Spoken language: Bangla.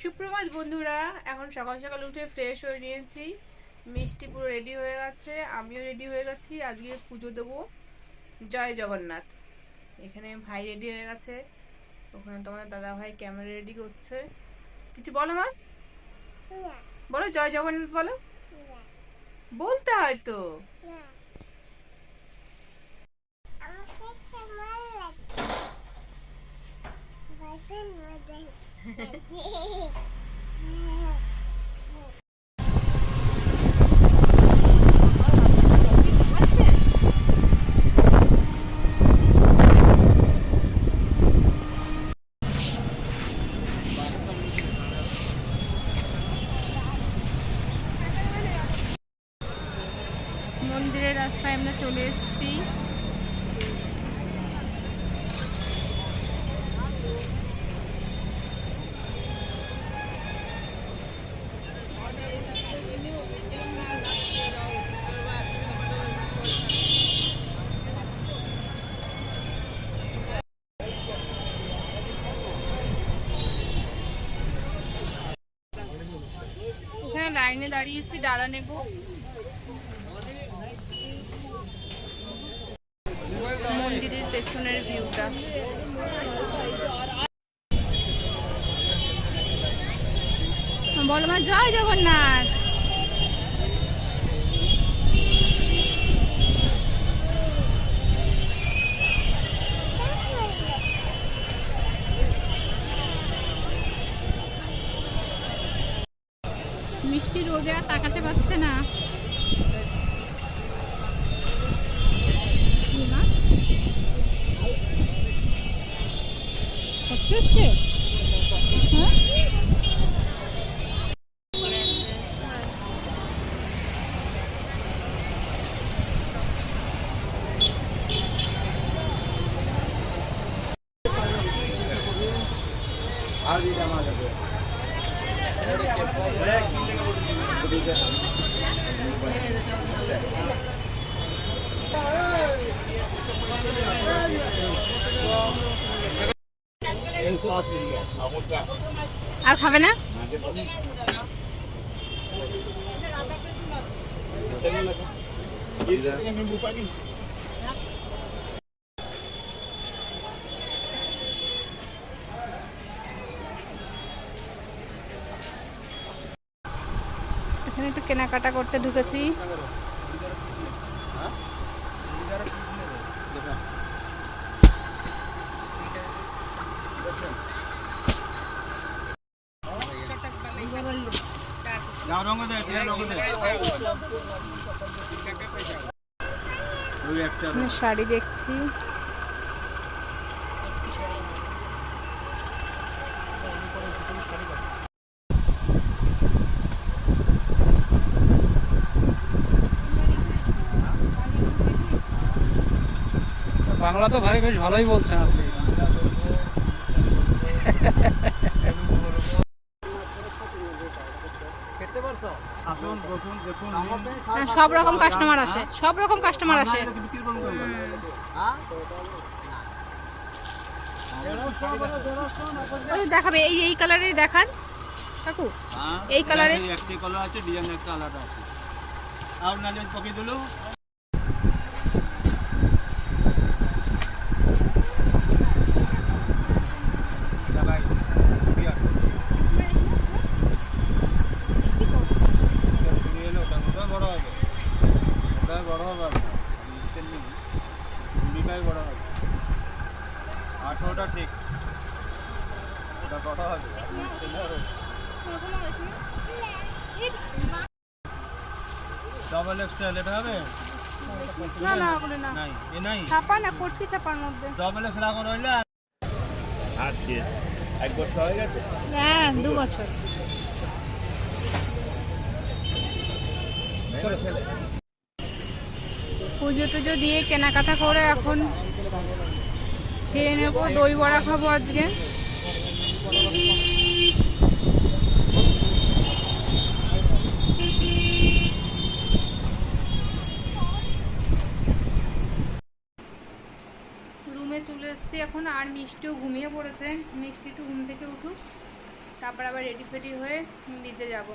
সুপ্রভাত বন্ধুরা, এখন সকাল সকাল উঠে ফ্রেশ হয়ে নিয়েছি। মিষ্টি পুরো রেডি হয়ে গেছে, আমিও রেডি হয়ে গেছি। আজকে পুজো দেবো। জয় জগন্নাথ। এখানে ভাই রেডি হয়ে গেছে, ওখানে তোমাদের দাদা ভাই ক্যামেরা রেডি করছে। কিছু বলো মা, বলো জয় জগন্নাথ বলো। বলতে হয় তো। মন্দিরের রাস্তায় আমরা চলে এসেছি। এখানে লাইনে দাঁড়িয়েছি, ডালা নেব। মন্দিরের পেছনের ভিউটা। বলো মা জয় জগন্নাথ। মিষ্টি রোদে আর তাকাতে পারছে না। কষ্ট হচ্ছে? হ্যাঁ, আর খাবে না? এখানে একটু কেনাকাটা করতে ঢুকেছি। শাড়ি দেখছি। বাংলা তো ভাই বেশ ভালোই বলছেন আপনি। সব রকম কাস্টমার আসে, সব রকম কাস্টমার আসে। ওই দেখাবে, এই এই কালারের দেখান কাকু। এই কালারের একটি কালার আছে, ডিজাইন একটা আলাদা আছে। আর নালে পকি দিলো ঠিক ওটা বড় হবে। ডবল এক্সেল এটা হবে না না ওগুলো না, নাই এ নাই ছাপা না, কোটকি ছাপার মধ্যে। ডবল এক্সেল এখন হইলে আজকে এক বছর হয়ে গেছে। হ্যাঁ 2 বছর। পুজো টুজো দিয়ে কেনাকাটা করে এখন খেয়ে নেবো। দই বড়া খাবো আজকে। রুমে চলে এসেছি এখন। আর মিষ্টিও ঘুমিয়ে পড়েছে। মিষ্টি একটু ঘুম থেকে উঠুক, তারপর আবার রেডি ফেডি হয়ে নিচে যাব।